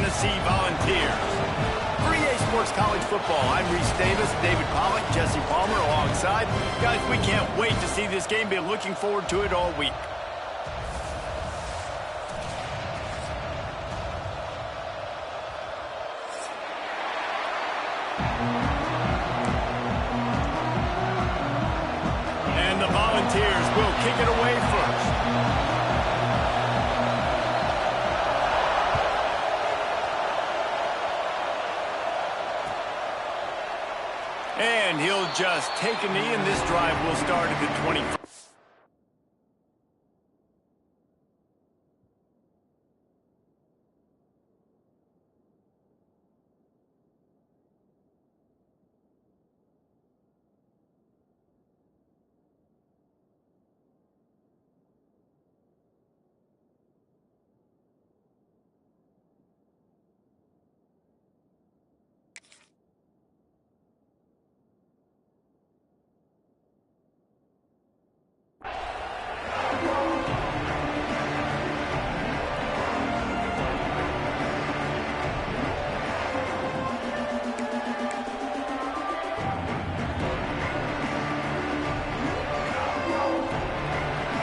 Tennessee Volunteers. For EA Sports College Football, I'm Reese Davis, David Pollock, Jesse Palmer alongside. Guys, we can't wait to see this game. Been looking forward to it all week. And the Volunteers will kick it away first. And he'll just take a knee, and this drive will start at the 25.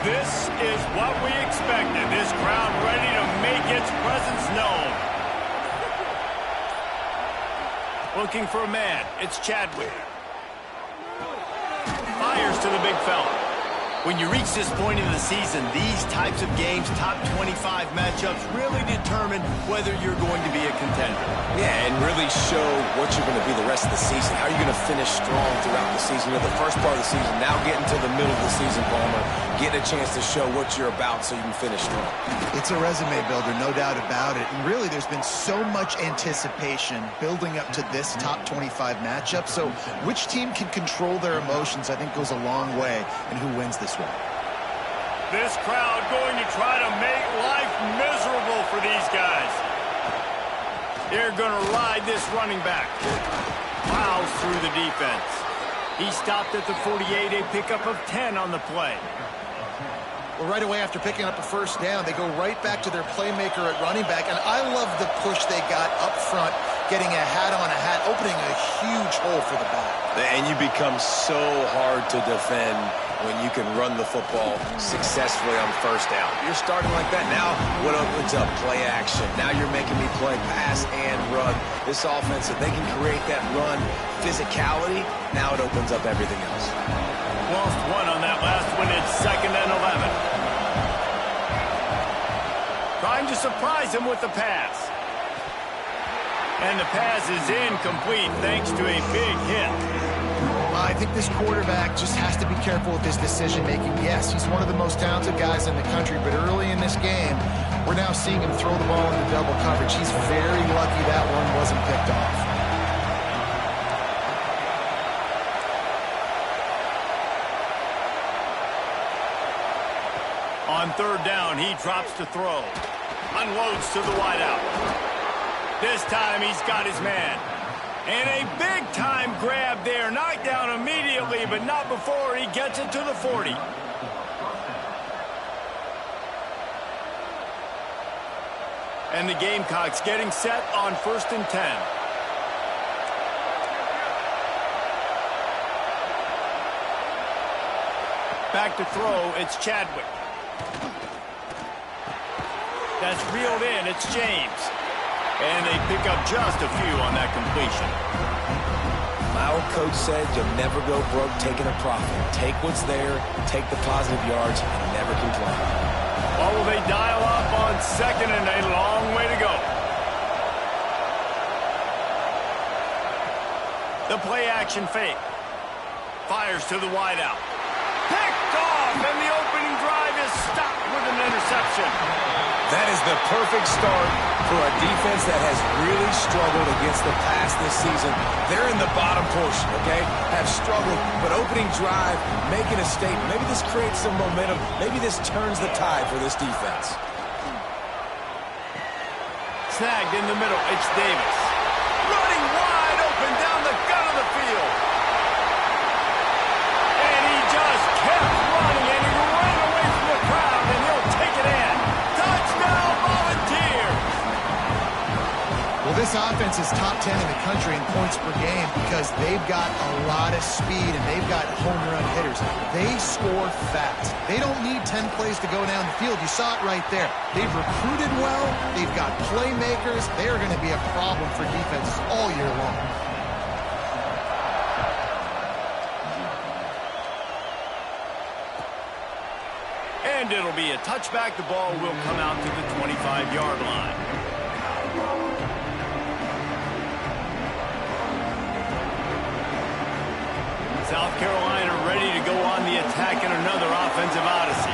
This is what we expected. This crowd ready to make its presence known. Looking for a man. It's Chadwick. Fires to the big fella. When you reach this point in the season, these types of games, top 25 matchups, really determine whether you're going to be a contender. Yeah, and really show what you're going to be the rest of the season. How are you going to finish strong throughout the season? You know, the first part of the season, now getting to the middle of the season, Palmer, getting a chance to show what you're about so you can finish strong. It's a resume builder, no doubt about it. And really, there's been so much anticipation building up to this top 25 matchup. So which team can control their emotions, I think, goes a long way in who wins this one. This crowd going to try to make life miserable for these guys. They're going to ride this running back. Plows through the defense. He stopped at the 48, a pickup of 10 on the play. Well, right away after picking up a first down, they go right back to their playmaker at running back. And I love the push they got up front, getting a hat on a hat, opening a huge hole for the back. And you become so hard to defend when you can run the football successfully on first down. You're starting like that. Now, what opens up? Play action. Now you're making me play pass and run. This offense, if they can create that run physicality, now it opens up everything else. Lost one on that last one. It's 2nd and 11. Trying to surprise him with the pass. And the pass is incomplete thanks to a big hit. I think this quarterback just has to be careful with his decision-making. Yes, he's one of the most talented guys in the country, but early in this game, we're now seeing him throw the ball into double coverage. He's very lucky that one wasn't picked off. On 3rd down, he drops to throw. Unloads to the wideout. This time he's got his man. And a big-time grab there. Knocked down immediately, but not before he gets it to the 40. And the Gamecocks getting set on 1st and 10. Back to throw, it's Chadwick. That's reeled in, it's James. And they pick up just a few on that completion. My old coach said you'll never go broke taking a profit. Take what's there, take the positive yards, and never complain. Or will they dial up on 2nd and a long way to go? The play action fake. Fires to the wideout. Picked off, and the opening drive is stopped with an interception. That is the perfect start for a defense that has really struggled against the pass this season. They're in the bottom portion, okay? Have struggled, but opening drive, making a statement. Maybe this creates some momentum. Maybe this turns the tide for this defense. Snagged in the middle, it's Davis. Running wide open down the gut of the field. And he just kept running, and he ran away from the crowd, and he'll take it in. Touchdown, Volunteers! Well, this offense is top 10 in the country in points per game because they've got a lot of speed and they've got home run hitters. They score fast. They don't need 10 plays to go down the field. You saw it right there. They've recruited well. They've got playmakers. They are going to be a problem for defenses all year long. And it'll be a touchback. The ball will come out to the 25-yard line. South Carolina ready to go on the attack in another offensive odyssey.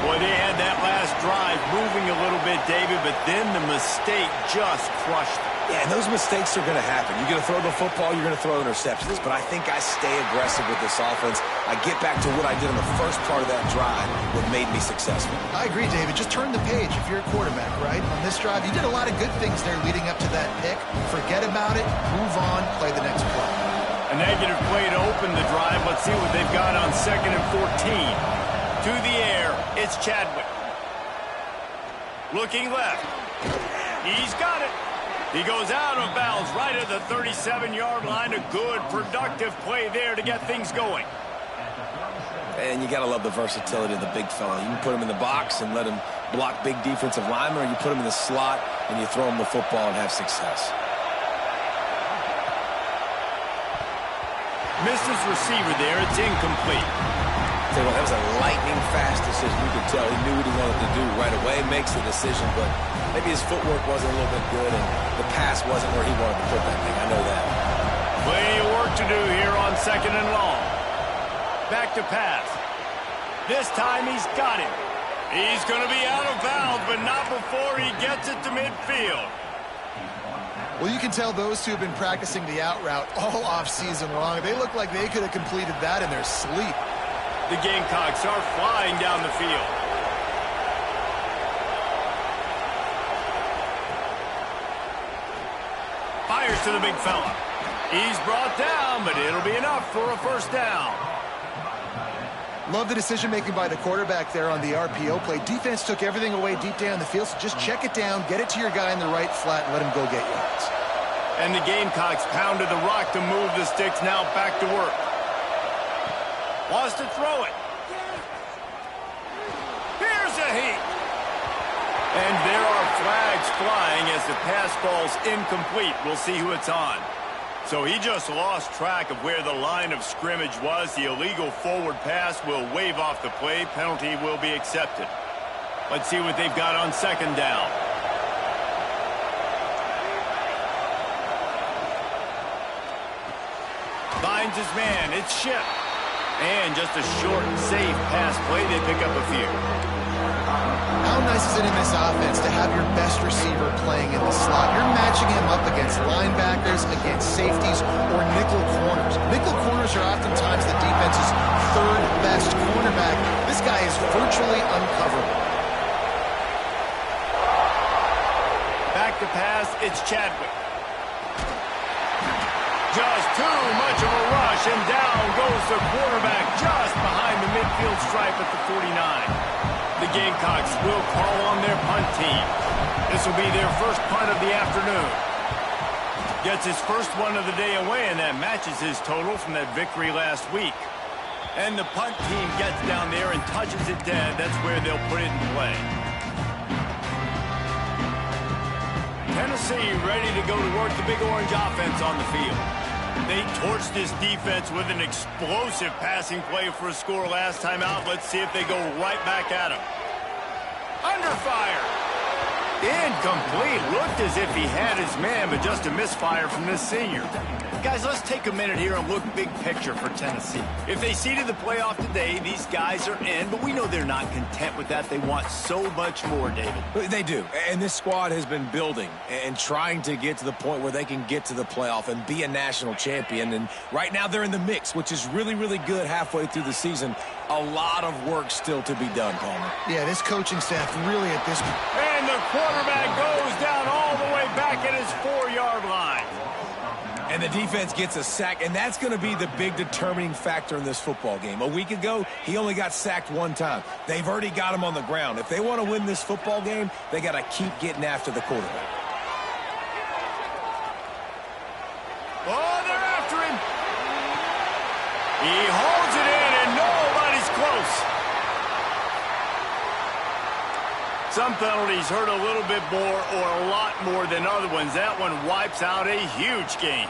Boy, they had that last drive moving a little bit, David, but then the mistake just crushed them. Yeah, and those mistakes are going to happen. You're going to throw the football, you're going to throw interceptions. But I think I stay aggressive with this offense. I get back to what I did in the first part of that drive, what made me successful. I agree, David. Just turn the page if you're a quarterback, right? On this drive, you did a lot of good things there leading up to that pick. Forget about it, move on, play the next play. A negative play to open the drive. Let's see what they've got on 2nd and 14. To the air, it's Chadwick. Looking left. He's got it. He goes out of bounds right at the 37-yard line. A good, productive play there to get things going. And you got to love the versatility of the big fella. You can put him in the box and let him block big defensive linemen, or you put him in the slot and you throw him the football and have success. Missed his receiver there. It's incomplete. Well, that was a lightning-fast decision. You could tell he knew what he wanted to do right away. Makes the decision, but maybe his footwork wasn't a little bit good, and the pass wasn't where he wanted to put that thing. I know that. Plenty of work to do here on 2nd and long. Back to pass. This time he's got him. He's going to be out of bounds, but not before he gets it to midfield. Well, you can tell those two have been practicing the out route all off-season long. They look like they could have completed that in their sleep. The Gamecocks are flying down the field. Fires to the big fella. He's brought down, but it'll be enough for a first down. Love the decision-making by the quarterback there on the RPO play. Defense took everything away deep down the field, so just check it down, get it to your guy in the right flat, and let him go get yards. And the Gamecocks pounded the rock to move the sticks. Now back to work. Wants to throw it. Here's a heat. And there are flags flying as the pass falls incomplete. We'll see who it's on. So he just lost track of where the line of scrimmage was. The illegal forward pass will wave off the play. Penalty will be accepted. Let's see what they've got on 2nd down. Finds his man. It's Ship. And just a short, safe pass play. They pick up a few. How nice is it in this offense to have your best receiver playing in the slot? You're matching him up against linebackers, against safeties, or nickel corners. Nickel corners are oftentimes the defense's 3rd best cornerback. This guy is virtually uncoverable. Back to pass. It's Chadwick. Just too much of a rush, and down goes the quarterback just behind the midfield stripe at the 49. The Gamecocks will call on their punt team. This will be their first punt of the afternoon. Gets his first one of the day away, and that matches his total from that victory last week. And the punt team gets down there and touches it dead. That's where they'll put it in play. Tennessee ready to go to work the Big Orange offense on the field. They torched this defense with an explosive passing play for a score last time out. Let's see if they go right back at him. Under fire. Incomplete. Looked as if he had his man, but just a misfire from this senior. Guys, let's take a minute here and look big picture for Tennessee. If they seeded the playoff today, these guys are in, but we know they're not content with that. They want so much more, David. They do, and this squad has been building and trying to get to the point where they can get to the playoff and be a national champion, and right now they're in the mix, which is really, really good halfway through the season. A lot of work still to be done, Palmer. Yeah, this coaching staff really at this point. And the quarterback goes down all the way back at his 4-yard line. And the defense gets a sack, and that's going to be the big determining factor in this football game. A week ago, he only got sacked 1 time. They've already got him on the ground. If they want to win this football game, they got to keep getting after the quarterback. Oh, they're after him. He holds it in, and nobody's close. Some penalties hurt a little bit more or a lot more than other ones. That one wipes out a huge game.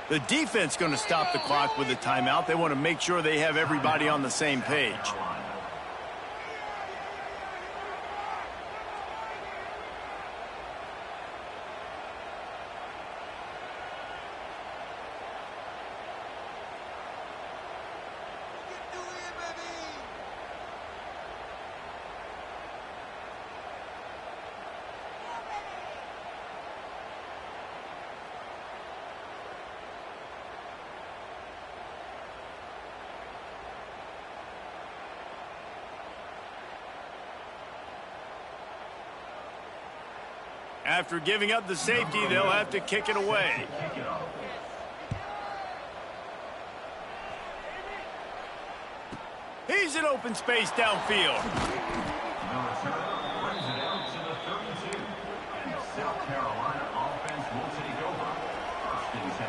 The defense going to stop the clock with a timeout. They want to make sure they have everybody on the same page. After giving up the safety, they'll have to kick it away. He's in open space downfield. Brings it out to the 32. And the South Carolina offense will take over. First and 10.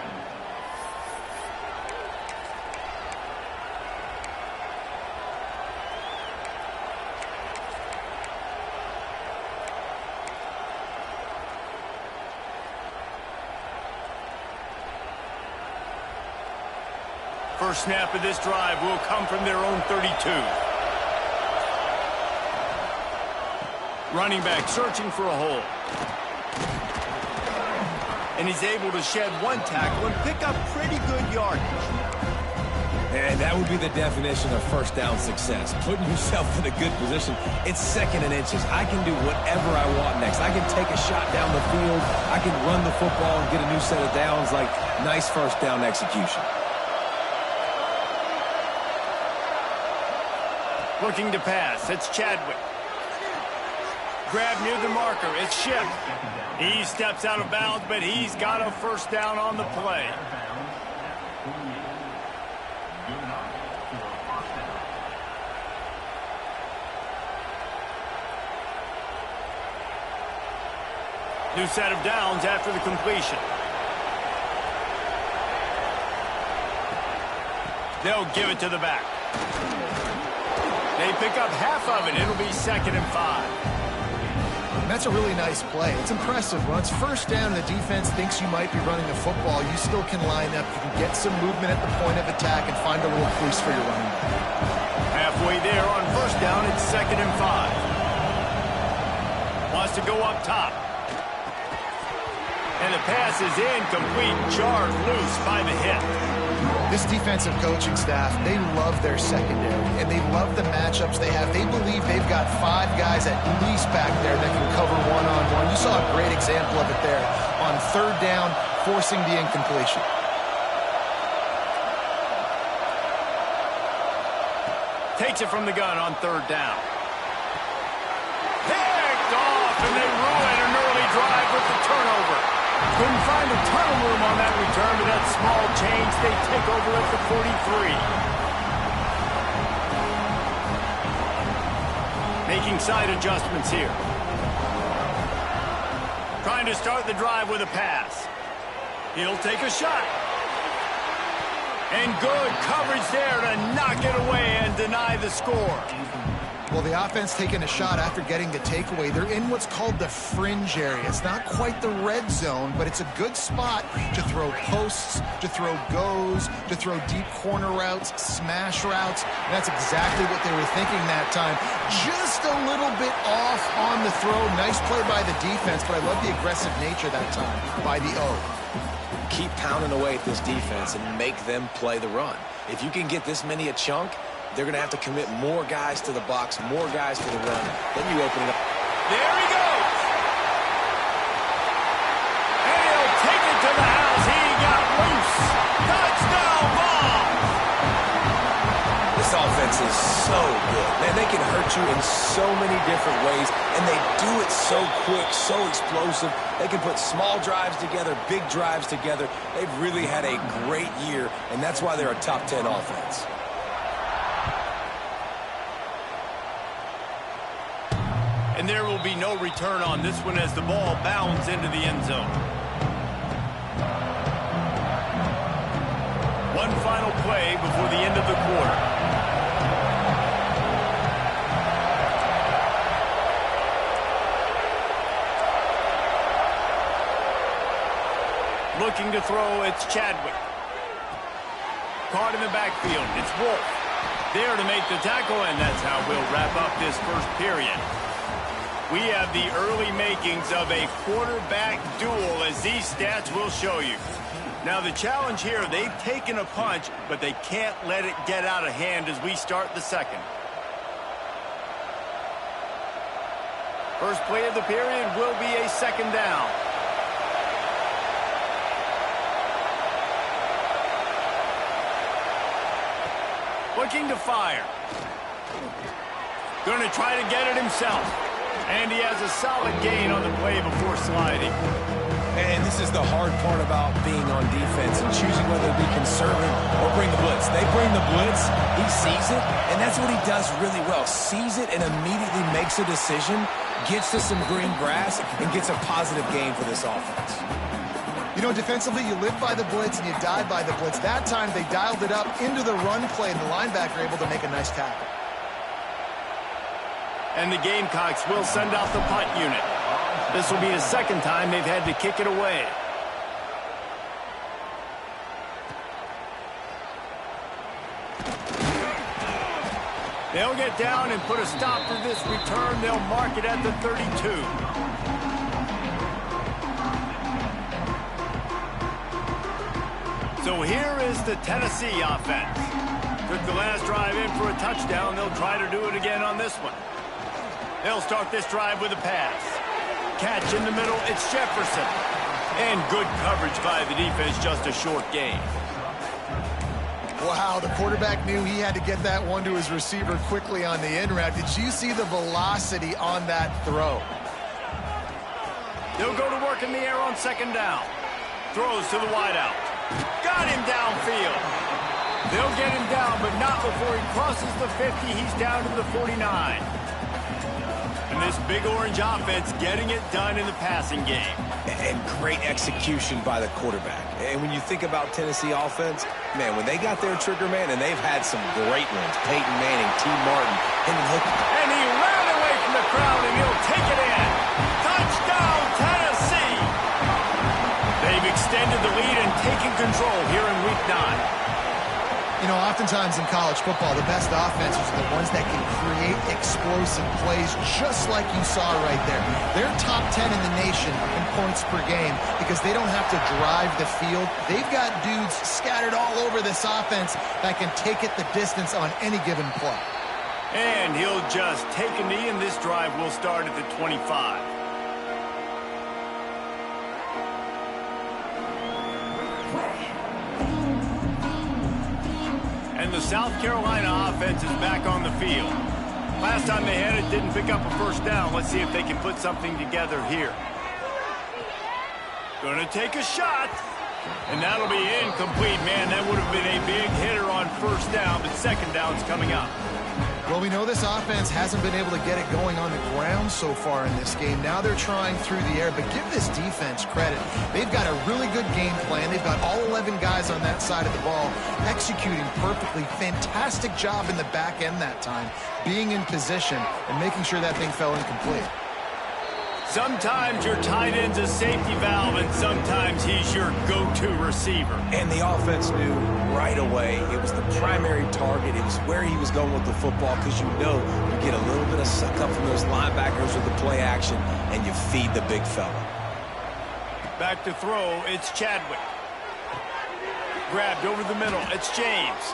First snap of this drive will come from their own 32. Running back searching for a hole. And he's able to shed one tackle and pick up pretty good yardage. And that would be the definition of first down success. Putting yourself in a good position. It's second and inches. I can do whatever I want next. I can take a shot down the field. I can run the football and get a new set of downs. Like, nice first down execution. Looking to pass. It's Chadwick. Grab near the marker. It's Schiff. He steps out of bounds, but he's got a first down on the play. New set of downs after the completion. They'll give it to the back. They pick up half of it. It'll be 2nd and 5. That's a really nice play. It's impressive. When it's first down and the defense thinks you might be running the football, you still can line up. You can get some movement at the point of attack and find a little crease for your running back. Halfway there on first down, it's 2nd and 5. Wants to go up top. And the pass is incomplete, jarred loose by the hit. This defensive coaching staff, they love their secondary, and they love the matchups they have. They believe they've got 5 guys at least back there that can cover one-on-one. You saw a great example of it there on third down, forcing the incompletion. Takes it from the gun on third down. Picked off, and they ruin an early drive with the turnover. Couldn't find a ton of room on that return, but that small change, they take over at the 43. Making side adjustments here. Trying to start the drive with a pass. He'll take a shot. And good coverage there to knock it away and deny the score. Well, the offense taking a shot after getting the takeaway. They're in what's called the fringe area. It's not quite the red zone, but it's a good spot to throw posts, to throw goes, to throw deep corner routes, smash routes. And that's exactly what they were thinking that time. Just a little bit off on the throw. Nice play by the defense, but I love the aggressive nature that time by the O. Keep pounding away at this defense and make them play the run. If you can get this many a chunk, they're going to have to commit more guys to the box, more guys to the run. Then you open it up. There he goes. And he'll take it to the house. He got loose. defense is so good. Man, they can hurt you in so many different ways, and they do it so quick, so explosive. They can put small drives together, big drives together. They've really had a great year, and that's why they're a top 10 offense. And there will be no return on this one as the ball bounds into the end zone. One final play before the end of the quarter. Looking to throw, it's Chadwick. Caught in the backfield, it's Wolf. There to make the tackle, and that's how we'll wrap up this first period. We have the early makings of a quarterback duel, as these stats will show you. Now the challenge here, they've taken a punch, but they can't let it get out of hand as we start the second. First play of the period will be a second down. Looking to fire. Going to try to get it himself. And he has a solid gain on the play before sliding. And this is the hard part about being on defense and choosing whether to be conservative or bring the blitz. They bring the blitz, he sees it, and that's what he does really well. Sees it and immediately makes a decision, gets to some green grass, and gets a positive gain for this offense. You know, defensively, you live by the blitz and you die by the blitz. That time, they dialed it up into the run play, and the linebacker able to make a nice tackle. And the Gamecocks will send out the punt unit. This will be the second time they've had to kick it away. They'll get down and put a stop to this return. They'll mark it at the 32. So here is the Tennessee offense. Took the last drive in for a touchdown. They'll try to do it again on this one. They'll start this drive with a pass. Catch in the middle, it's Jefferson. And good coverage by the defense, just a short gain. Wow, the quarterback knew he had to get that one to his receiver quickly on the in route. Did you see the velocity on that throw? They'll go to work in the air on second down. Throws to the wideout. Got him downfield. They'll get him down, but not before he crosses the 50. He's down to the 49. And this big orange offense getting it done in the passing game. And great execution by the quarterback. And when you think about Tennessee offense, man, when they got their trigger man, and they've had some great ones, Peyton Manning, T. Martin, Hendon Hooker. And he ran away from the crowd, and he'll take it in. Touchdown, Tennessee! They've extended the lead and taken control here in Week 9. You know, oftentimes in college football, the best offenses are the ones that can create explosive plays, just like you saw right there. They're top 10 in the nation in points per game because they don't have to drive the field. They've got dudes scattered all over this offense that can take it the distance on any given play. And he'll just take a knee, and this drive will start at the 25. And the South Carolina offense is back on the field. Last time they had it, didn't pick up a first down. Let's see if they can put something together here. Going to take a shot. And that'll be incomplete. Man, that would have been a big hitter on first down, but second down's coming up. Well, we know this offense hasn't been able to get it going on the ground so far in this game. Now they're trying through the air, but give this defense credit. They've got a really good game plan. They've got all 11 guys on that side of the ball executing perfectly. Fantastic job in the back end that time, being in position and making sure that thing fell incomplete. Sometimes your tight end's a safety valve, and sometimes he's your go-to receiver. And the offense knew right away it was the primary target. It was where he was going with the football, because you know you get a little bit of suck up from those linebackers with the play action, and you feed the big fella. Back to throw, it's Chadwick. Grabbed over the middle, it's James.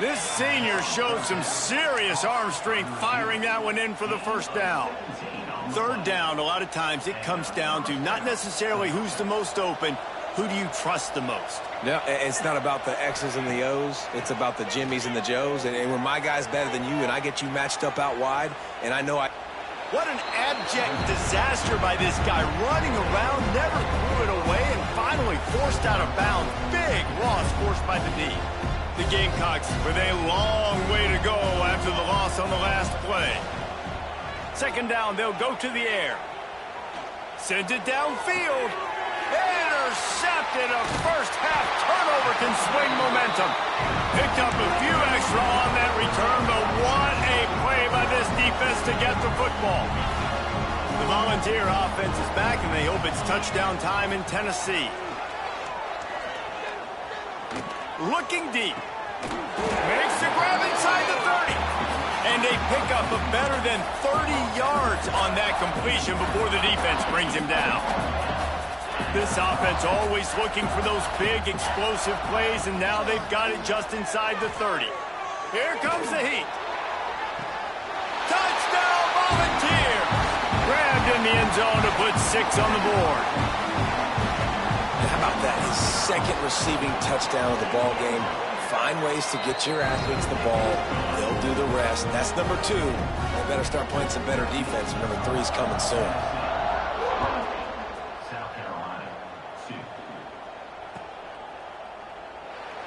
This senior showed some serious arm strength firing that one in for the first down. Third down, a lot of times it comes down to not necessarily who's the most open, Who do you trust the most? No, it's not about the X's and the O's. It's about the Jimmies and the Joes. And when my guy's better than you and I get you matched up out wide, and I know I... What an abject disaster by this guy. Running around, never threw it away, and finally forced out of bounds. Big loss forced by the D. The Gamecocks with a long way to go after the loss on the last play. Second down, they'll go to the air. Sends it downfield. Intercepted. A first-half turnover can swing momentum. Picked up a few extra on that return, but what a play by this defense to get the football. The Volunteer offense is back, and they hope it's touchdown time in Tennessee. Looking deep. Makes the grab inside the 30. And they pick up a better than 30 yards on that completion before the defense brings him down. This offense always looking for those big, explosive plays, and now they've got it just inside the 30. Here comes the heat. Touchdown, Volunteer! Grabbed in the end zone to put 6 on the board. How about that? His second receiving touchdown of the ball game. Find ways to get your athletes the ball. They'll do the rest. That's number 2. They better start playing some better defense. Number 3 is coming soon.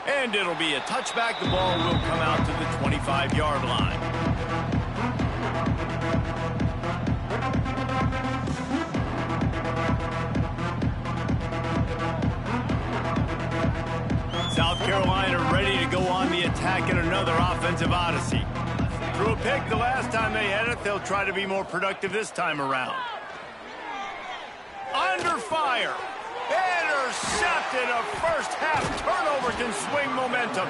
And it'll be a touchback. The ball will come out to the 25-yard line. South Carolina ready to go on the attack in another offensive odyssey. Threw a pick the last time they had it. They'll try to be more productive this time around. Under fire. Intercepted. A first-half turnover can swing momentum.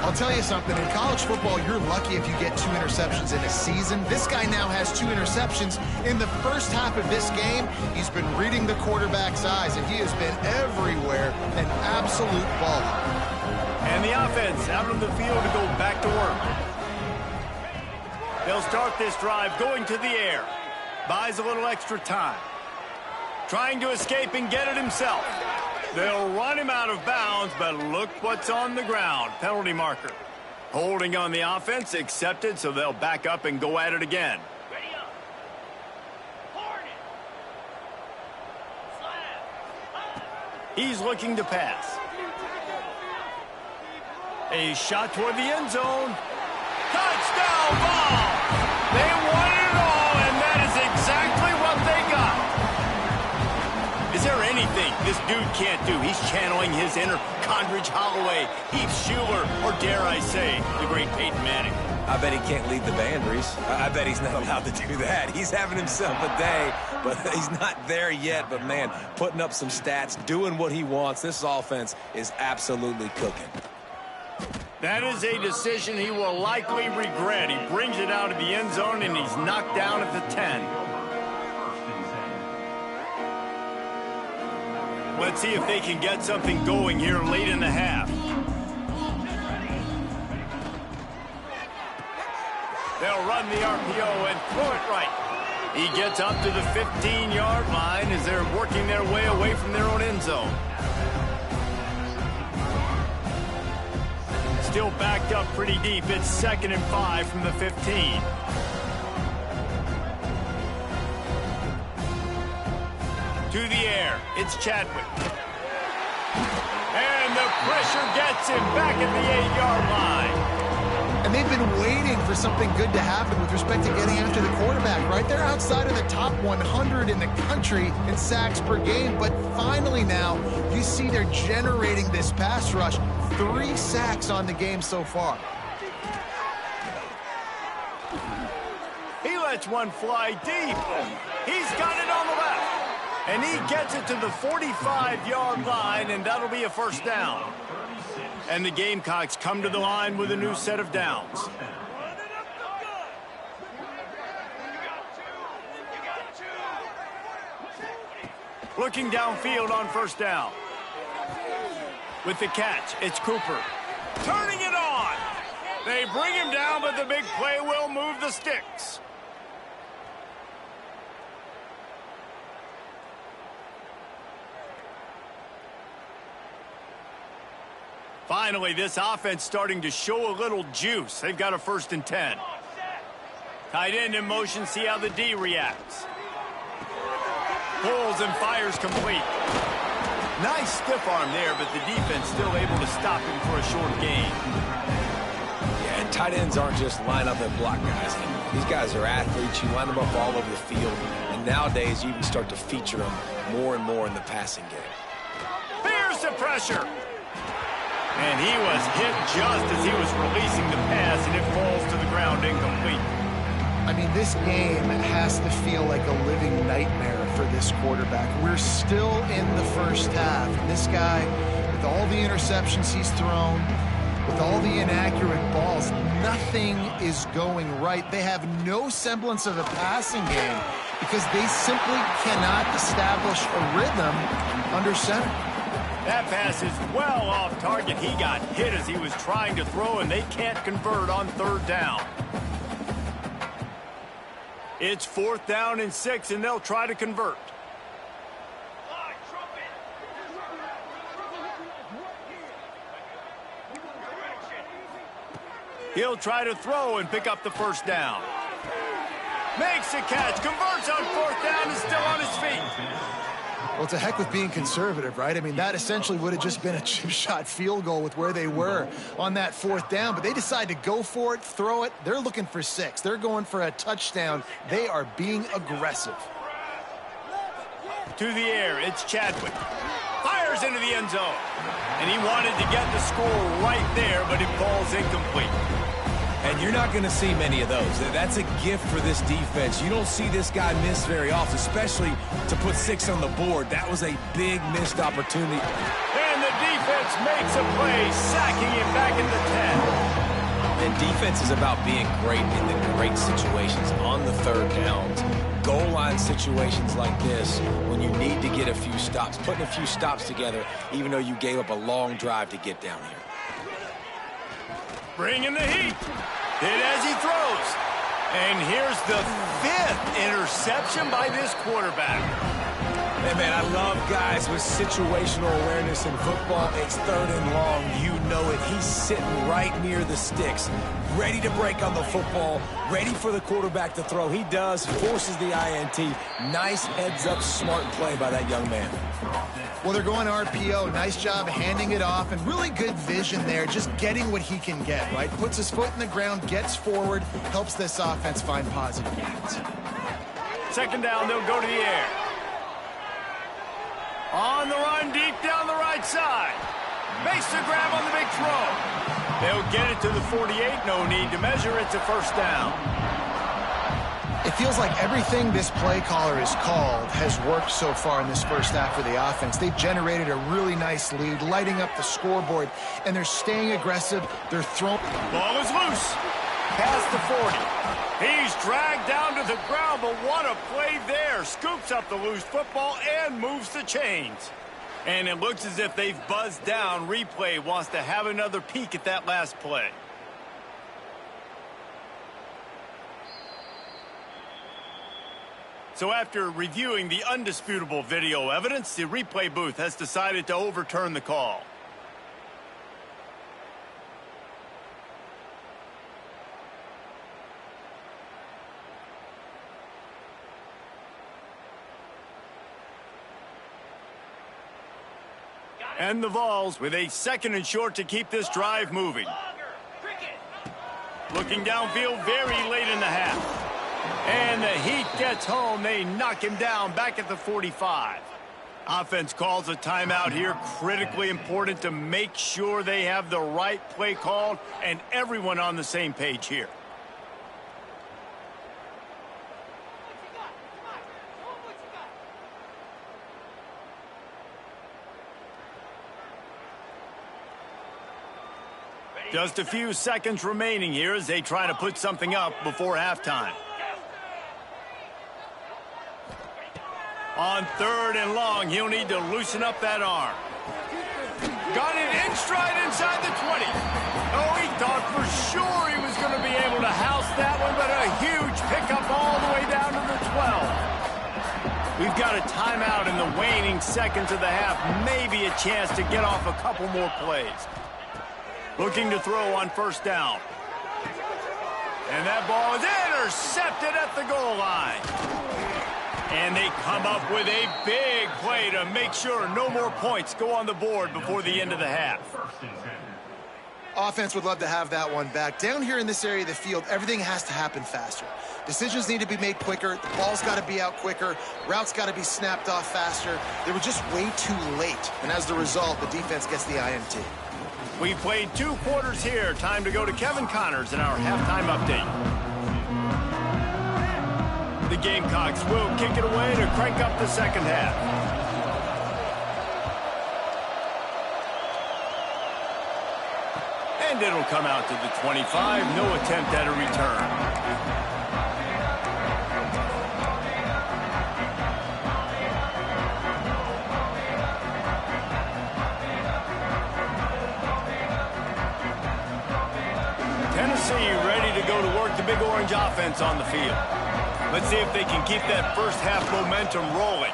I'll tell you something. In college football, you're lucky if you get 2 interceptions in a season. This guy now has 2 interceptions. In the first half of this game, he's been reading the quarterback's eyes, and he has been everywhere, an absolute baller. And the offense out on the field to go back to work. They'll start this drive going to the air. Buys a little extra time. Trying to escape and get it himself. They'll run him out of bounds, but look what's on the ground. Penalty marker. Holding on the offense, accepted, so they'll back up and go at it again. He's looking to pass. A shot toward the end zone. Touchdown ball! They won it all, and that is exactly what they got. Is there anything this dude can't do? He's channeling his inner Condridge Holloway, Heath Schuler, or dare I say, the great Peyton Manning. I bet he can't lead the band, Reese. I bet he's not allowed to do that. He's having himself a day, but he's not there yet. But, man, putting up some stats, doing what he wants. This offense is absolutely cooking. That is a decision he will likely regret. He brings it out of the end zone, and he's knocked down at the 10. Let's see if they can get something going here late in the half. They'll run the RPO and throw it right. He gets up to the 15-yard line as they're working their way away from their own end zone. Still backed up pretty deep. It's 2nd and 5 from the 15. To the air, it's Chadwick. And the pressure gets him back at the 8-yard line. And they've been waiting for something good to happen with respect to getting after the quarterback, right? They're outside of the top 100 in the country in sacks per game, but finally now you see they're generating this pass rush. 3 sacks on the game so far. He lets one fly deep. He's got it on the left. And he gets it to the 45-yard line, and that'll be a first down. And the Gamecocks come to the line with a new set of downs. Looking downfield on first down. With the catch, it's Cooper. Turning it on. They bring him down, but the big play will move the sticks. Finally, this offense starting to show a little juice. They've got a 1st and 10. Tight end in motion, see how the D reacts. Pulls and fires complete. Nice stiff arm there, but the defense still able to stop him for a short gain. Yeah, and tight ends aren't just line up and block guys. These guys are athletes. You line them up all over the field. And nowadays, you even start to feature them more and more in the passing game. Fears the pressure. And he was hit just as he was releasing the pass, and it falls to the ground incomplete. I mean, this game has to feel like a living nightmare for this quarterback. We're still in the first half, and this guy, with all the interceptions he's thrown, with all the inaccurate balls, nothing is going right. They have no semblance of a passing game because they simply cannot establish a rhythm under center. That pass is well off target. He got hit as he was trying to throw, and they can't convert on 3rd down. It's 4th down and 6, and they'll try to convert. He'll try to throw and pick up the 1st down. Makes a catch, converts on 4th down, and still on his feet. Well, to heck with being conservative, right? I mean, that essentially would have just been a chip shot field goal with where they were on that 4th down. But they decide to go for it, throw it. They're looking for 6. They're going for a touchdown. They are being aggressive. To the air, it's Chadwick. Fires into the end zone. And he wanted to get the score right there, but it falls incomplete. And you're not going to see many of those. That's a gift for this defense. You don't see this guy miss very often, especially to put 6 on the board. That was a big missed opportunity. And the defense makes a play, sacking him back at the 10. And defense is about being great in the great situations on the 3rd downs. Goal line situations like this, when you need to get a few stops, putting a few stops together, even though you gave up a long drive to get down here. Bringing the heat. Hit as he throws. And here's the 5th interception by this quarterback. Hey, man, I love guys with situational awareness in football. It's 3rd and long. You know it. He's sitting right near the sticks, ready to break on the football, ready for the quarterback to throw. He does, forces the INT. Nice heads-up, smart play by that young man. Well, they're going RPO. Nice job handing it off, and really good vision there, just getting what he can get, right? Puts his foot in the ground, gets forward, helps this offense find positive units. 2nd down, they'll go to the air. On the run, deep down the right side. Makes the grab on the big throw. They'll get it to the 48. No need to measure. It's a 1st down. It feels like everything this play caller has called has worked so far in this first half for the offense. They've generated a really nice lead, lighting up the scoreboard, and they're staying aggressive. They're throwing. Ball is loose. Past the 40. He's dragged down to the ground, but what a play there. Scoops up the loose football and moves the chains. And it looks as if they've buzzed down. Replay wants to have another peek at that last play. So after reviewing the undisputable video evidence, the replay booth has decided to overturn the call. And the Vols with a 2nd and short to keep this drive moving. Looking downfield very late in the half. And the Heat gets home. They knock him down back at the 45. Offense calls a timeout here. Critically important to make sure they have the right play called and everyone on the same page here. Just a few seconds remaining here as they try to put something up before halftime. On 3rd and long, he'll need to loosen up that arm. Got it in stride inside the 20. Oh, he thought for sure he was going to be able to house that one, but a huge pickup all the way down to the 12. We've got a timeout in the waning seconds of the half. Maybe a chance to get off a couple more plays. Looking to throw on first down. And that ball is intercepted at the goal line. And they come up with a big play to make sure no more points go on the board before the end of the half. Offense would love to have that one back. Down here in this area of the field, everything has to happen faster. Decisions need to be made quicker. The ball's got to be out quicker. Routes got to be snapped off faster. They were just way too late. And as the result, the defense gets the INT. We played 2 quarters here. Time to go to Kevin Connors in our halftime update. The Gamecocks will kick it away to crank up the second half. And it'll come out to the 25. No attempt at a return. Tennessee ready to go to work the Big Orange offense on the field. Let's see if they can keep that first half momentum rolling.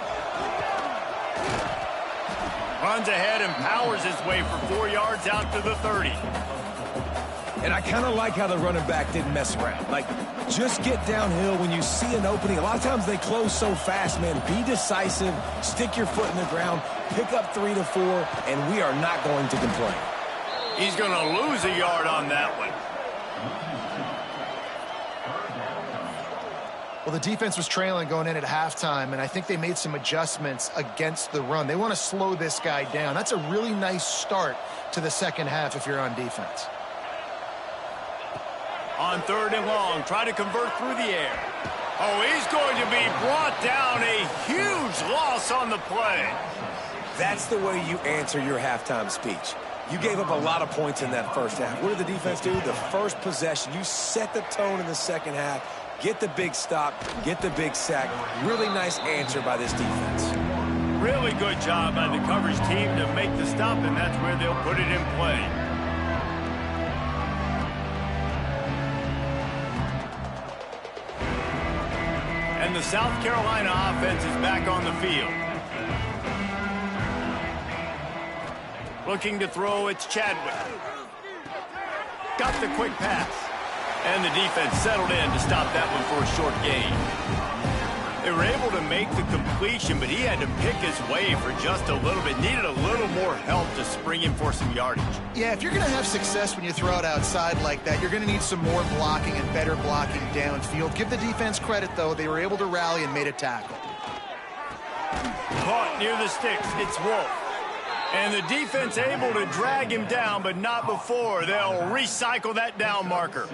Runs ahead and powers his way for 4 yards out to the 30. And I kind of like how the running back didn't mess around. Like, just get downhill when you see an opening. A lot of times they close so fast, man. Be decisive, stick your foot in the ground, pick up 3 to 4, and we are not going to complain. He's going to lose a yard on that one. Well, the defense was trailing going in at halftime, and I think they made some adjustments against the run. They want to slow this guy down. That's a really nice start to the second half if you're on defense. On 3rd and long, try to convert through the air. Oh, he's going to be brought down. A huge loss on the play. That's the way you answer your halftime speech. You gave up a lot of points in that first half. What did the defense do? The first possession, you set the tone in the second half. Get the big stop, get the big sack. Really nice answer by this defense. Really good job by the coverage team to make the stop, and that's where they'll put it in play. And the South Carolina offense is back on the field. Looking to throw, it's Chadwick. Got the quick pass. And the defense settled in to stop that one for a short gain. They were able to make the completion, but he had to pick his way for just a little bit. Needed a little more help to spring him for some yardage. Yeah, if you're going to have success when you throw it outside like that, you're going to need some more blocking and better blocking downfield. Give the defense credit, though. They were able to rally and made a tackle. Caught near the sticks. It's Wolf. And the defense able to drag him down, but not before. They'll recycle that down marker.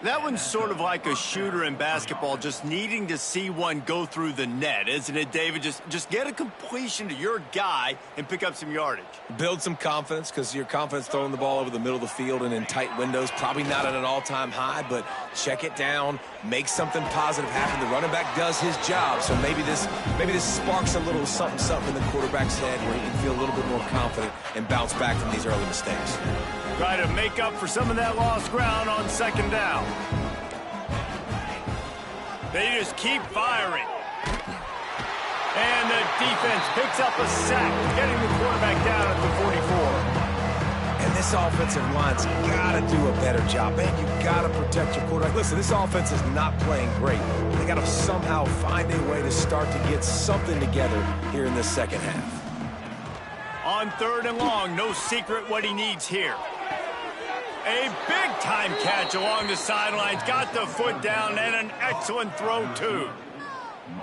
That one's sort of like a shooter in basketball, just needing to see one go through the net, isn't it, David? Just get a completion to your guy and pick up some yardage. Build some confidence, because your confidence throwing the ball over the middle of the field and in tight windows, probably not at an all-time high, but check it down, make something positive happen. The running back does his job, so maybe this sparks a little something in the quarterback's head where he can feel a little bit more confident and bounce back from these early mistakes. Try to make up for some of that lost ground on second down. They just keep firing. And the defense picks up a sack, getting the quarterback down at the 44. And this offensive line's got to do a better job. Man, you got to protect your quarterback. Listen, this offense is not playing great. They got to somehow find a way to start to get something together here in this second half. On 3rd and long, no secret what he needs here. A big-time catch along the sidelines. Got the foot down and an excellent throw, too.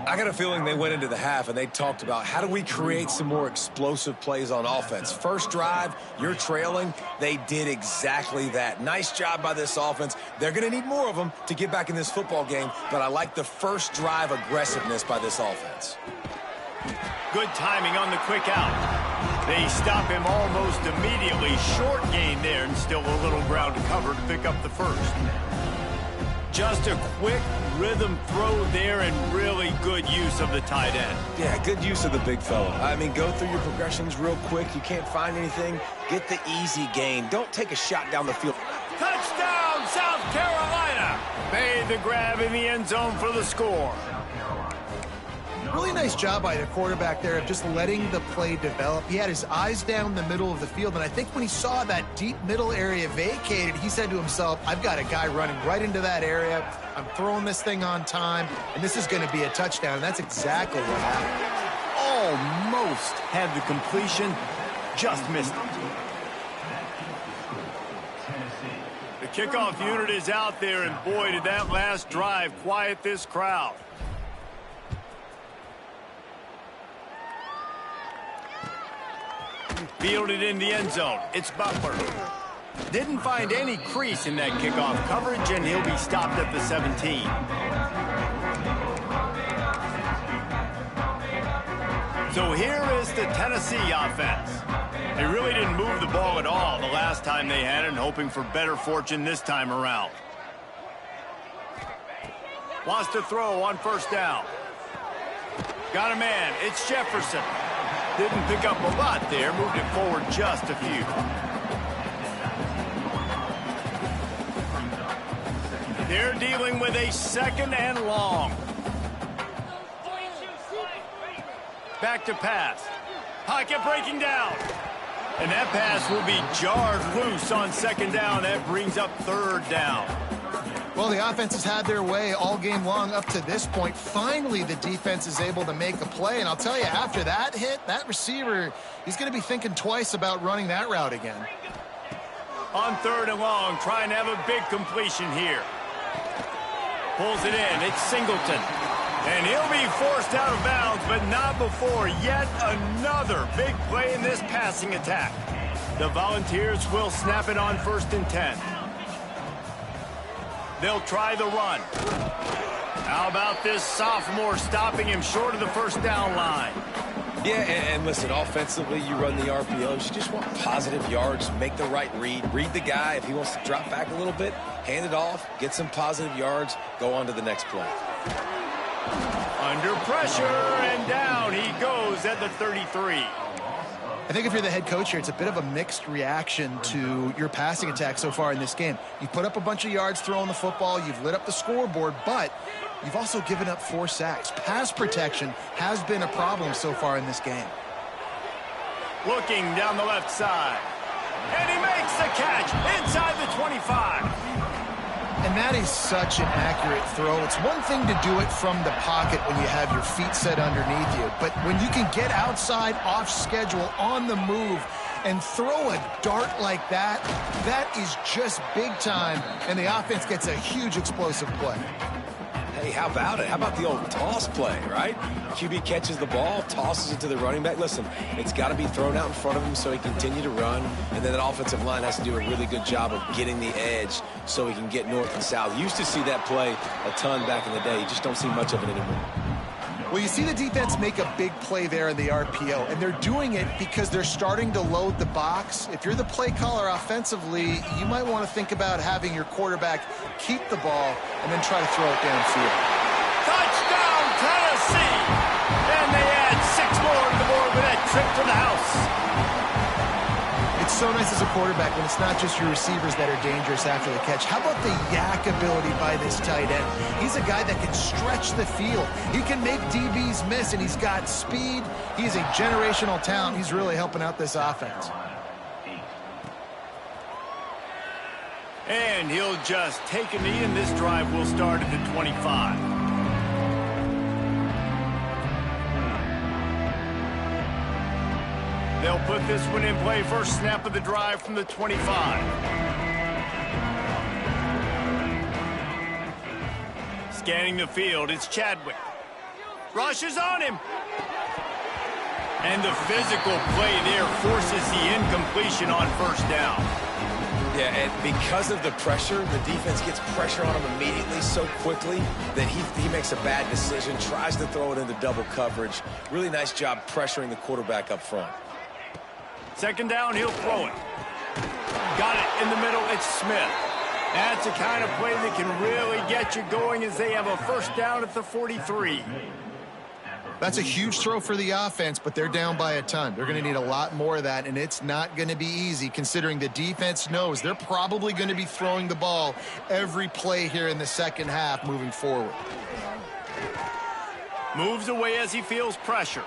I got a feeling they went into the half and they talked about how do we create some more explosive plays on offense. First drive, you're trailing. They did exactly that. Nice job by this offense. They're going to need more of them to get back in this football game, but I like the first drive aggressiveness by this offense. Good timing on the quick out. They stop him almost immediately. Short gain there and still a little ground to cover to pick up the first. Just a quick rhythm throw there and really good use of the tight end. Yeah, good use of the big fella. I mean, go through your progressions real quick. You can't find anything. Get the easy gain. Don't take a shot down the field. Touchdown, South Carolina! Made the grab in the end zone for the score. Really nice job by the quarterback there of just letting the play develop. He had his eyes down the middle of the field, and I think when he saw that deep middle area vacated, he said to himself, I've got a guy running right into that area. I'm throwing this thing on time, and this is going to be a touchdown, and that's exactly what happened. Almost had the completion, just missed it. The kickoff unit is out there, and boy, did that last drive quiet this crowd. Fielded in the end zone. It's Butler. Didn't find any crease in that kickoff coverage, and he'll be stopped at the 17. So here is the Tennessee offense. They really didn't move the ball at all the last time they had it, and hoping for better fortune this time around. Wants to throw on first down. Got a man. It's Jefferson. Didn't pick up a lot there. Moved it forward just a few. They're dealing with a 2nd and long. Back to pass. Pocket breaking down. And that pass will be jarred loose on 2nd down. That brings up 3rd down. Well, the offense has had their way all game long up to this point. Finally, the defense is able to make a play. And I'll tell you, after that hit, that receiver, he's going to be thinking twice about running that route again. On 3rd and long, trying to have a big completion here. Pulls it in. It's Singleton. And he'll be forced out of bounds, but not before yet another big play in this passing attack. The Volunteers will snap it on 1st and 10. They'll try the run. How about this sophomore stopping him short of the 1st down line? Yeah, and listen, offensively, you run the RPOs. You just want positive yards, make the right read the guy. If he wants to drop back a little bit, hand it off, get some positive yards, go on to the next play. Under pressure, and down he goes at the 33. I think if you're the head coach here, it's a bit of a mixed reaction to your passing attack so far in this game. You've put up a bunch of yards throwing the football. You've lit up the scoreboard, but you've also given up 4 sacks. Pass protection has been a problem so far in this game. Looking down the left side. And he makes the catch inside the 25. And that is such an accurate throw. It's one thing to do it from the pocket when you have your feet set underneath you, but when you can get outside, off schedule, on the move, and throw a dart like that, that is just big time, and the offense gets a huge explosive play. Hey, how about it? How about the old toss play, right? QB catches the ball, tosses it to the running back. Listen, it's got to be thrown out in front of him so he can continue to run, and then that offensive line has to do a really good job of getting the edge so he can get north and south. You used to see that play a ton back in the day. You just don't see much of it anymore. Well, you see the defense make a big play there in the RPO, and they're doing it because they're starting to load the box. If you're the play caller offensively, you might want to think about having your quarterback keep the ball and then try to throw it downfield. Touchdown, Tennessee! And they add 6 more to the board with that trip to the house. It's so nice as a quarterback when it's not just your receivers that are dangerous after the catch. How about the yak ability by this tight end? He's a guy that can stretch the field. He can make DBs miss, and he's got speed. He's a generational talent. He's really helping out this offense. And he'll just take a knee, and this drive will start at the 25. They'll put this one in play. First snap of the drive from the 25. Scanning the field, it's Chadwick. Rushes on him. And the physical play there forces the incompletion on 1st down. Yeah, and because of the pressure, the defense gets pressure on him immediately so quickly that he makes a bad decision, tries to throw it into double coverage. Really nice job pressuring the quarterback up front. 2nd down, he'll throw it. Got it in the middle, it's Smith. That's the kind of play that can really get you going as they have a 1st down at the 43. That's a huge throw for the offense, but they're down by a ton. They're going to need a lot more of that, and it's not going to be easy considering the defense knows they're probably going to be throwing the ball every play here in the 2nd half moving forward. Moves away as he feels pressure.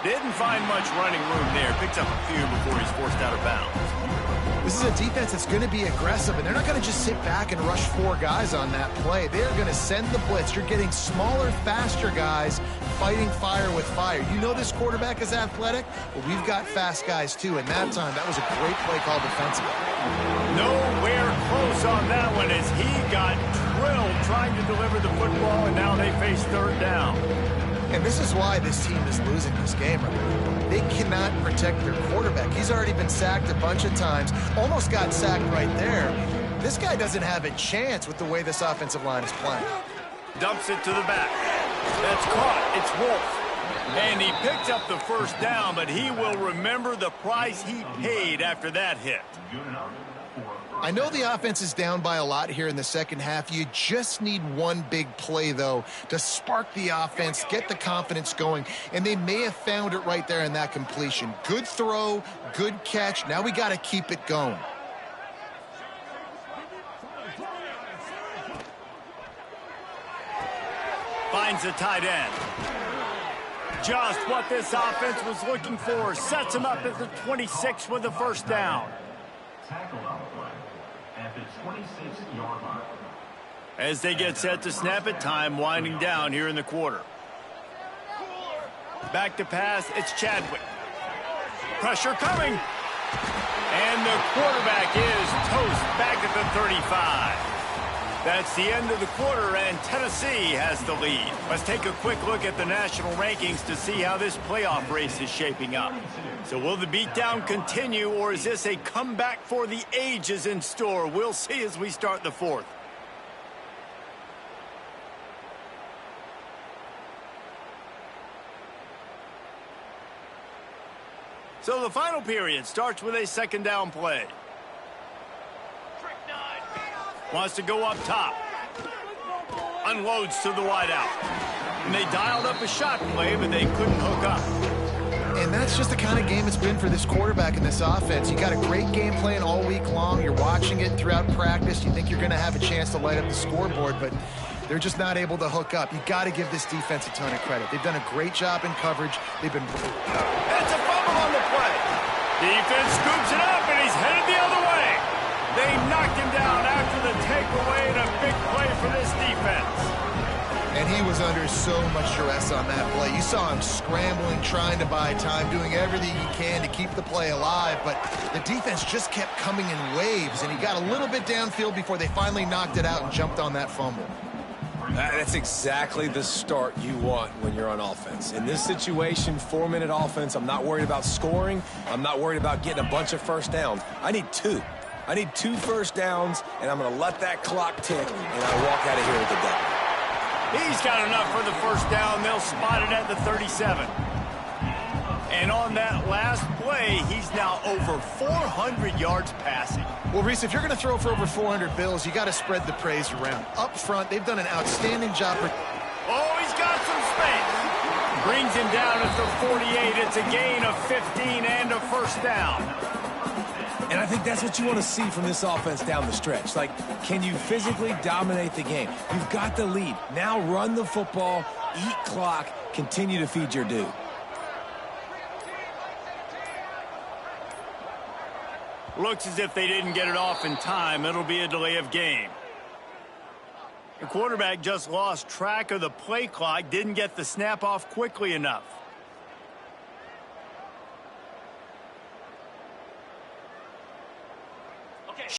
Didn't find much running room there. Picks up a few before he's forced out of bounds. This is a defense that's going to be aggressive, and they're not going to just sit back and rush 4 guys on that play. They're going to send the blitz. You're getting smaller, faster guys fighting fire with fire. You know this quarterback is athletic? Well, we've got fast guys, too, and that time, that was a great play call defensively. Nowhere close on that one as he got drilled trying to deliver the football, and now they face third down. And this is why this team is losing this game right now. They cannot protect their quarterback. He's already been sacked a bunch of times, almost got sacked right there. This guy doesn't have a chance with the way this offensive line is playing. Dumps it to the back. That's caught. It's Wolf. And he picked up the first down, but he will remember the price he paid after that hit. I know the offense is down by a lot here in the second half. You just need one big play, though, to spark the offense, get the confidence going, and they may have found it right there in that completion. Good throw, good catch. Now we got to keep it going. Finds a tight end. Just what this offense was looking for. Sets him up at the 26 with the first down. Tackle on the play at the 26-yard line. As they get set to snap it, time winding down here in the quarter. Back to pass, it's Chadwick. Pressure coming. And the quarterback is toast back at the 35. That's the end of the quarter, and Tennessee has the lead. Let's take a quick look at the national rankings to see how this playoff race is shaping up. So will the beatdown continue, or is this a comeback for the ages in store? We'll see as we start the fourth. So the final period starts with a second down play. Wants to go up top. Unloads to the wideout. And they dialed up a shot play, but they couldn't hook up. And that's just the kind of game it's been for this quarterback in this offense. You got a great game plan all week long. You're watching it throughout practice. You think you're going to have a chance to light up the scoreboard, but they're just not able to hook up. You got to give this defense a ton of credit. They've done a great job in coverage. They've been... That's a fumble on the play. Defense scoops it up, and he's headed the other way. They knocked him down after the takeaway, and a big play for this defense. And he was under so much stress on that play. You saw him scrambling, trying to buy time, doing everything he can to keep the play alive, but the defense just kept coming in waves, and he got a little bit downfield before they finally knocked it out and jumped on that fumble. That's exactly the start you want when you're on offense. In this situation, 4-minute offense, I'm not worried about scoring. I'm not worried about getting a bunch of first downs. I need 2. I need 2 first downs, and I'm going to let that clock tick, and I walk out of here with the W. He's got enough for the first down. They'll spot it at the 37. And on that last play, he's now over 400 yards passing. Well, Reese, if you're going to throw for over 400 bills, you got to spread the praise around. Up front, they've done an outstanding job. Oh, he's got some space. Brings him down at the 48. It's a gain of 15 and a first down. And I think that's what you want to see from this offense down the stretch. Like, can you physically dominate the game? You've got the lead. Now run the football, eat clock, continue to feed your dude. Looks as if they didn't get it off in time. It'll be a delay of game. The quarterback just lost track of the play clock, didn't get the snap off quickly enough.